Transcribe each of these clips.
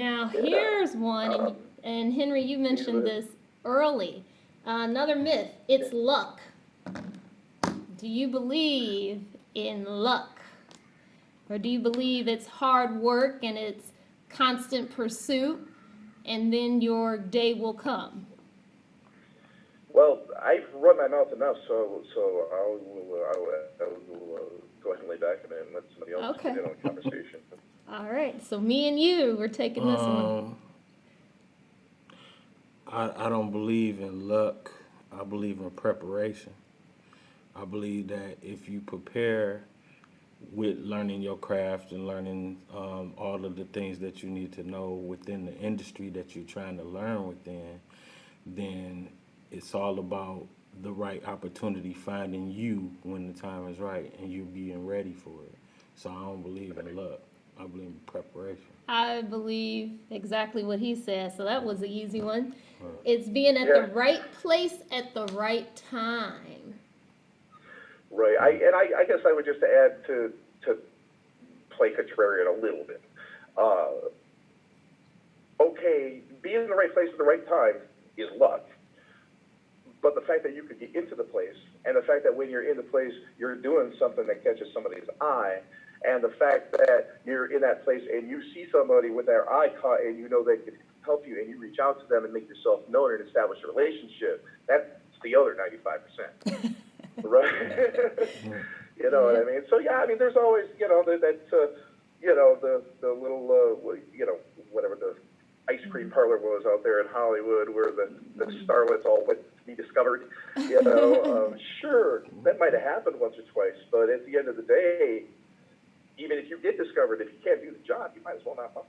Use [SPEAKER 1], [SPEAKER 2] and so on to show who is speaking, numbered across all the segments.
[SPEAKER 1] Now, here's one, and Henry, you mentioned this early. Another myth, it's luck. Do you believe in luck? Or do you believe it's hard work and it's constant pursuit, and then your day will come?
[SPEAKER 2] Well, I've run my mouth enough, so I will go ahead and lay back and then let somebody else get in on the conversation.
[SPEAKER 1] All right, so me and you, we're taking this one.
[SPEAKER 3] I don't believe in luck. I believe in preparation. I believe that if you prepare with learning your craft and learning all of the things that you need to know within the industry that you're trying to learn within, then it's all about the right opportunity finding you when the time is right and you being ready for it. So I don't believe in luck. I believe in preparation.
[SPEAKER 1] I believe exactly what he said, so that was an easy one. It's being at the right place at the right time.
[SPEAKER 2] Right. I guess I would just add to play contrarian a little bit. Okay, being in the right place at the right time is luck. But the fact that you could get into the place, and the fact that when you're in the place, you're doing something that catches somebody's eye, and the fact that you're in that place and you see somebody with their eye caught and you know they can help you and you reach out to them and make yourself known and establish a relationship, that's the other 95%. Right? You know what I mean? So, yeah, I mean, there's always, you know, the little, whatever the ice cream parlor was out there in Hollywood where the starlets all went to be discovered. You know, sure, that might have happened once or twice, but at the end of the day, even if you get discovered, if you can't do the job, you might as well not bother.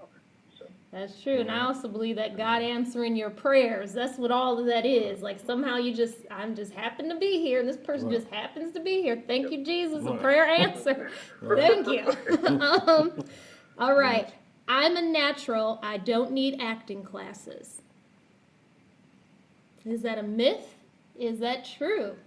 [SPEAKER 2] So.
[SPEAKER 1] That's true, and I also believe that God answering your prayers, that's what all of that is. Like somehow I'm just happen to be here, and this person just happens to be here. Thank you, Jesus, a prayer answer. Thank you. All right, I'm a natural, I don't need acting classes. Is that a myth? Is that true?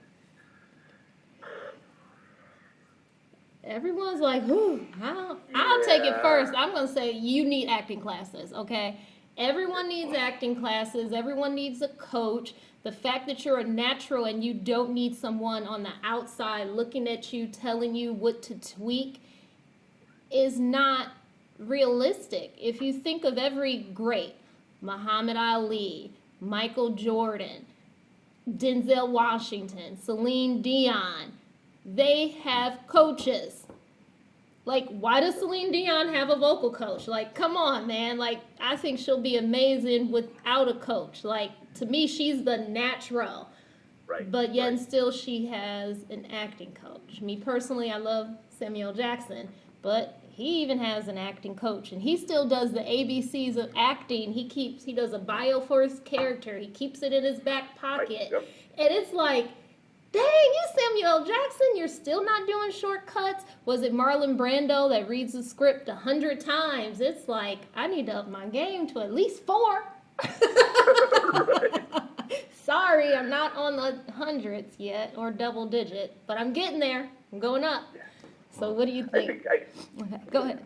[SPEAKER 1] Everyone's like, "Ooh, I'll take it first." I'm going to say you need acting classes, okay? Everyone needs acting classes. Everyone needs a coach. The fact that you're a natural and you don't need someone on the outside looking at you, telling you what to tweak is not realistic. If you think of every great, Muhammad Ali, Michael Jordan, Denzel Washington, Celine Dion, they have coaches. Like, why does Celine Dion have a vocal coach? Like, come on, man. Like, I think she'll be amazing without a coach. Like, to me, she's the natural.
[SPEAKER 2] Right.
[SPEAKER 1] But yet and still she has an acting coach. Me personally, I love Samuel Jackson, but he even has an acting coach, and he still does the ABCs of acting. He does a bio for his character. He keeps it in his back pocket.
[SPEAKER 2] Yep.
[SPEAKER 1] And it's like, dang, you Samuel Jackson, you're still not doing shortcuts. Was it Marlon Brando that reads the script 100 times? It's like, I need to up my game to at least 4. Sorry, I'm not on the hundreds yet, or double digit, but I'm getting there. I'm going up. So what do you think? Okay, go ahead.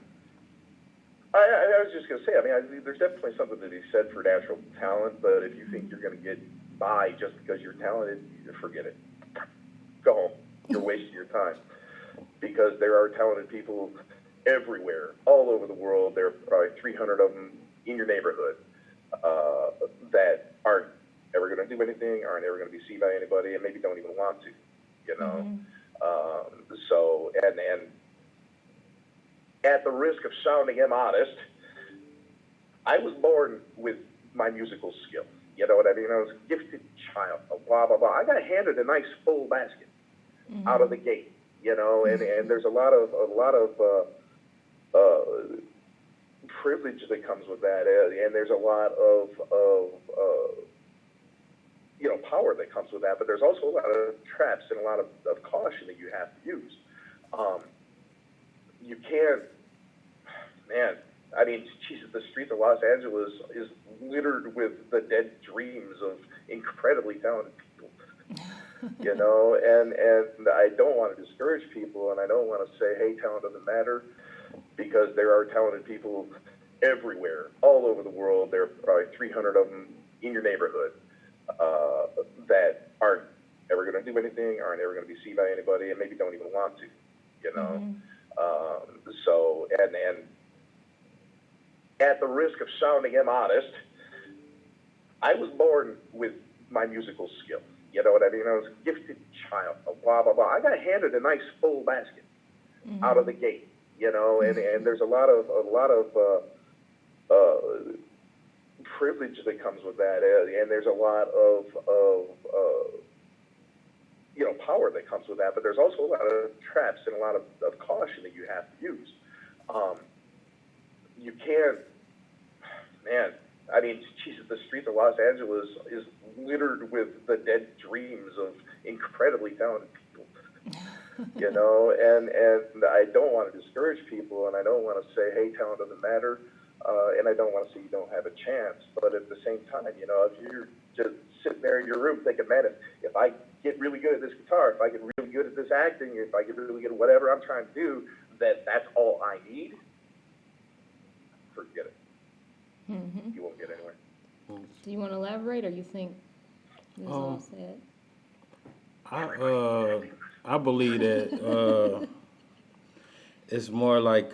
[SPEAKER 2] I was just going to say, I mean, there's definitely something to be said for natural talent, but if you think you're going to get by just because you're talented, forget it. Go home. You're wasting your time. Because there are talented people everywhere, all over the world. There are probably 300 of them in your neighborhood that aren't ever going to do anything, aren't ever going to be seen by anybody, and maybe don't even want to, you know. So, and at the risk of sounding immodest, I was born with my musical skill. You know what I mean? I was a gifted child, blah, blah, blah. I got handed a nice full basket out of the gate, you know, and there's a lot of privilege that comes with that, and there's a lot of you know, power that comes with that, but there's also a lot of traps and a lot of caution that you have to use. You can't, man, I mean, Jesus, the streets of Los Angeles is littered with the dead dreams of incredibly talented people, you know, and I don't want to discourage people, and I don't want to say, hey, talent doesn't matter, because there are talented people everywhere, all over the world. There are probably 300 of them in your neighborhood that aren't ever going to do anything, aren't ever going to be seen by anybody, and maybe don't even want to, you know. So, and at the risk of sounding immodest, I was born with my musical skill. You know what I mean? I was a gifted child, blah, blah, blah. I got handed a nice full basket out of the gate, you know, and there's a lot of privilege that comes with that, and there's a lot of you know, power that comes with that, but there's also a lot of traps and a lot of caution that you have to use. You can't, man, I mean, Jesus, the streets of Los Angeles is littered with the dead dreams of incredibly talented people, you know, and I don't want to discourage people, and I don't want to say, hey, talent doesn't matter, and I don't want to say you don't have a chance, but at the same time, you know, if you're just sitting there in your room thinking, man, if I get really good at this guitar, if I get really good at this acting, if I get really good at whatever I'm trying to do, that's all I need, forget it. You won't get anywhere.
[SPEAKER 1] Do you want to elaborate, or you think this is all said?
[SPEAKER 3] I believe that it's more like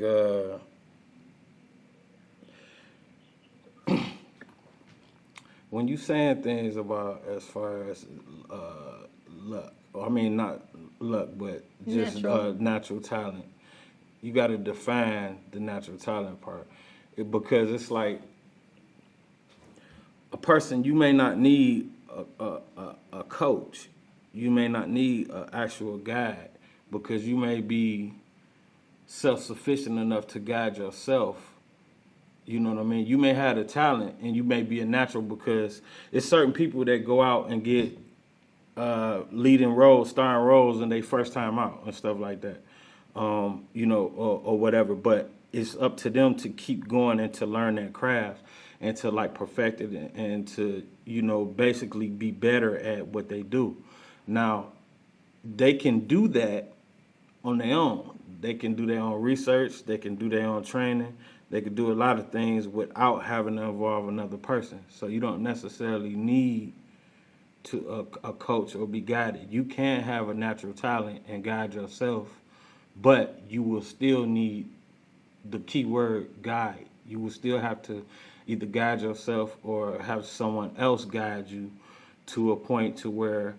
[SPEAKER 3] when you saying things about as far as luck, I mean not luck, but just natural talent. You got to define the natural talent part, because it's like a person. You may not need a coach. You may not need an actual guide, because you may be self-sufficient enough to guide yourself. You know what I mean? You may have the talent and you may be a natural, because it's certain people that go out and get leading roles, starring roles in their first time out and stuff like that, you know, or whatever. But it's up to them to keep going and to learn that craft and to like perfect it and to, you know, basically be better at what they do. Now, they can do that on their own. They can do their own research. They can do their own training. They can do a lot of things without having to involve another person. So you don't necessarily need to a coach or be guided. You can have a natural talent and guide yourself, but you will still need the key word guide. You will still have to either guide yourself or have someone else guide you to a point to where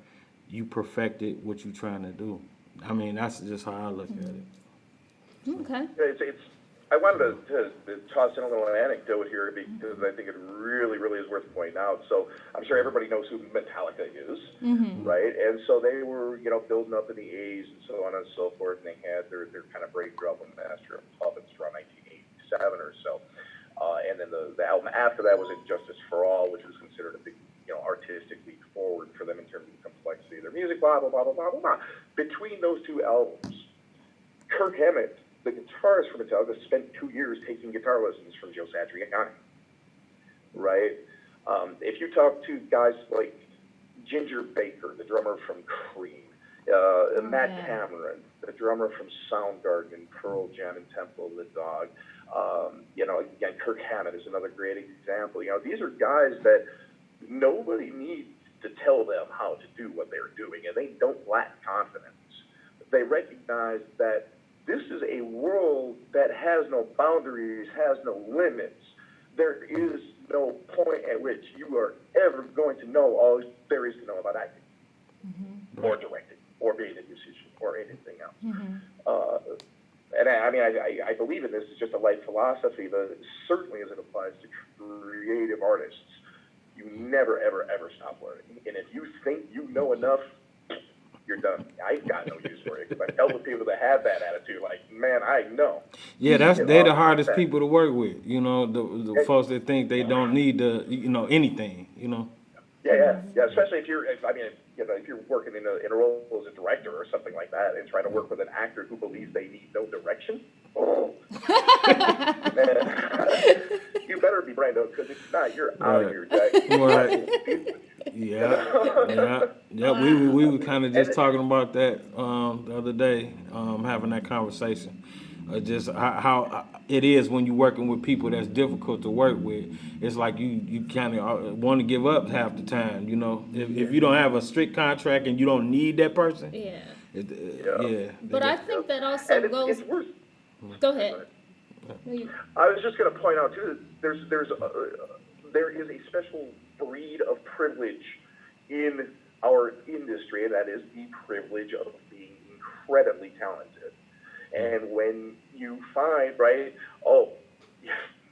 [SPEAKER 3] you perfected what you're trying to do. I mean, that's just how I look at it.
[SPEAKER 1] Okay.
[SPEAKER 2] I wanted to toss in a little anecdote here because I think it really, really is worth pointing out. So I'm sure everybody knows who Metallica is, right? And so they were, you know, building up in the 80s and so on and so forth, and they had their kind of breakthrough album, Master of Puppets, around 1987 or so. And then the album after that was Injustice for All, which was considered a big, you know, artistic leap forward for them in terms of the complexity of their music, blah, blah, blah, blah, blah, blah, blah. Between those two albums, Kirk Hammett, the guitarist for Metallica, spent 2 years taking guitar lessons from Joe Satriani, right? If you talk to guys like Ginger Baker, the drummer from Cream, Matt Cameron, the drummer from Soundgarden and Pearl Jam and Temple of the Dog, you know, again, Kirk Hammett is another great example. You know, these are guys that nobody needs to tell them how to do what they're doing, and they don't lack confidence. They recognize that this is a world that has no boundaries, has no limits. There is no point at which you are ever going to know all there is to know about acting, or directing, or being a musician, or anything else. And I mean, I believe in this as just a life philosophy, but certainly as it applies to creative artists, you never, ever, ever stop learning. And if you think you know enough, you're done. I've got no use for it, because I've dealt with people that have that attitude, like, man, I know.
[SPEAKER 3] Yeah, they're the hardest people to work with, you know, the folks that think they don't need to, you know, anything, you know.
[SPEAKER 2] Yeah, especially if you're working in a role as a director or something like that, and trying to work with an actor who believes they need no direction. Oh, man, you better be brained up, because if not, you're out of here, Jack.
[SPEAKER 3] Right. Yeah. We were kind of just talking about that the other day, having that conversation. Just how it is when you're working with people that's difficult to work with. It's like you kind of want to give up half the time, you know. If you don't have a strict contract and you don't need that person,
[SPEAKER 1] Yeah.
[SPEAKER 3] yeah.
[SPEAKER 1] But I think that also
[SPEAKER 2] And
[SPEAKER 1] goes.
[SPEAKER 2] it's worse.
[SPEAKER 1] Go ahead. No, you-
[SPEAKER 2] I was just going to point out too that there is a special breed of privilege in our industry, and that is the privilege of being incredibly talented. And when you find, right, oh,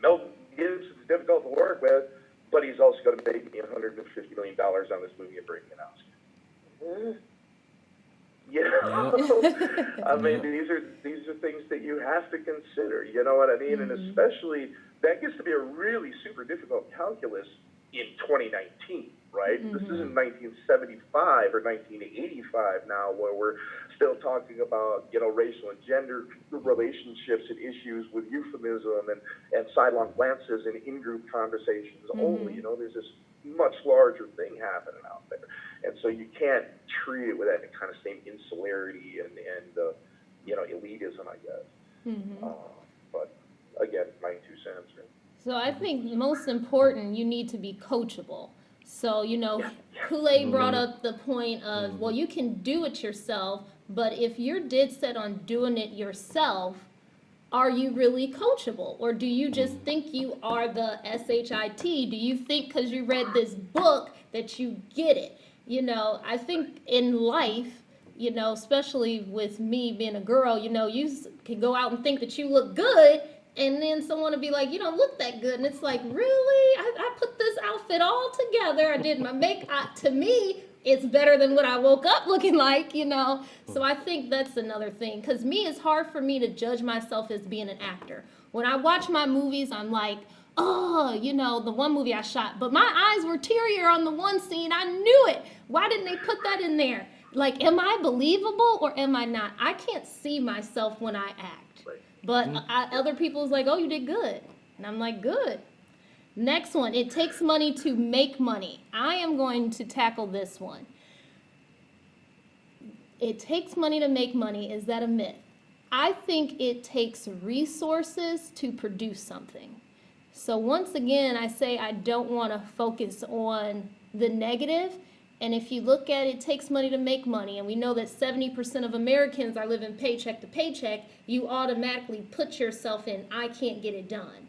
[SPEAKER 2] Mel Gibson's difficult to work with, but he's also going to make me $150 million on this movie and bring me an Oscar. You know, I mean, these are things that you have to consider. You know what I mean? And especially that gets to be a really super difficult calculus in 2019, right? This isn't 1975 or 1985 now, where we're still talking about, you know, racial and gender relationships and issues with euphemism and sidelong glances and in-group conversations only. You know, there's this much larger thing happening out there. And so you can't treat it with that kind of same insularity and you know, elitism, I guess. But again, my 2 cents. Right?
[SPEAKER 1] So I think most important, you need to be coachable. So, you know, Kool-Aid brought up the point of, well, you can do it yourself, but if you're dead set on doing it yourself, are you really coachable? Or do you just think you are the SHIT? Do you think because you read this book that you get it? You know, I think in life, you know, especially with me being a girl, you know, you can go out and think that you look good, and then someone will be like, you don't look that good. And it's like, really? I put this outfit all together. I did my makeup. To me, it's better than what I woke up looking like, you know? So I think that's another thing. Because me, it's hard for me to judge myself as being an actor. When I watch my movies, I'm like, oh, you know, the one movie I shot, but my eyes were tearier on the one scene. I knew it. Why didn't they put that in there? Like, am I believable or am I not? I can't see myself when I act. But other people's like, oh, you did good. And I'm like, good. Next one, it takes money to make money. I am going to tackle this one. It takes money to make money. Is that a myth? I think it takes resources to produce something. So once again, I say I don't want to focus on the negative. And if you look at it, it takes money to make money, and we know that 70% of Americans are living paycheck to paycheck, you automatically put yourself in, I can't get it done.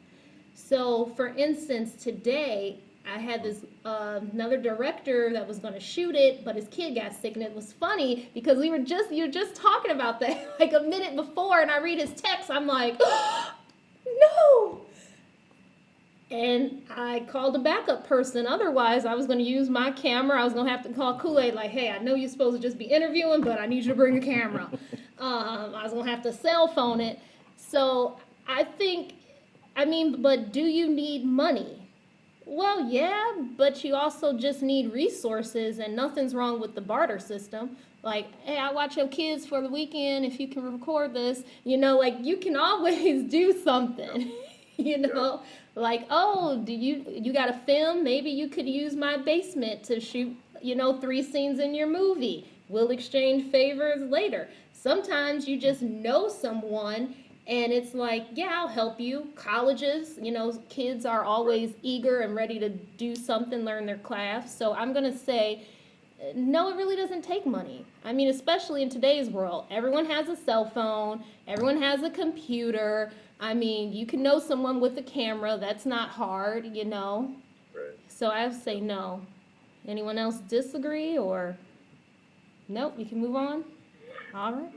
[SPEAKER 1] So for instance, today, I had this another director that was going to shoot it, but his kid got sick, and it was funny because you're just talking about that like a minute before, and I read his text, I'm like, oh, no. And I called a backup person. Otherwise, I was going to use my camera. I was going to have to call Kool-Aid like, hey, I know you're supposed to just be interviewing, but I need you to bring a camera. I was going to have to cell phone it. So I think, but do you need money? Well, yeah, but you also just need resources, and nothing's wrong with the barter system. Like, hey, I watch your kids for the weekend if you can record this. You know, like, you can always do something, you know? Like, oh, you got a film? Maybe you could use my basement to shoot, 3 scenes in your movie. We'll exchange favors later. Sometimes you just know someone and it's like, yeah, I'll help you. Colleges, kids are always eager and ready to do something, learn their craft. So I'm going to say, no, it really doesn't take money. Especially in today's world. Everyone has a cell phone. Everyone has a computer. You can know someone with a camera. That's not hard, Right. So I would say no. Anyone else disagree or? Nope, you can move on. All right.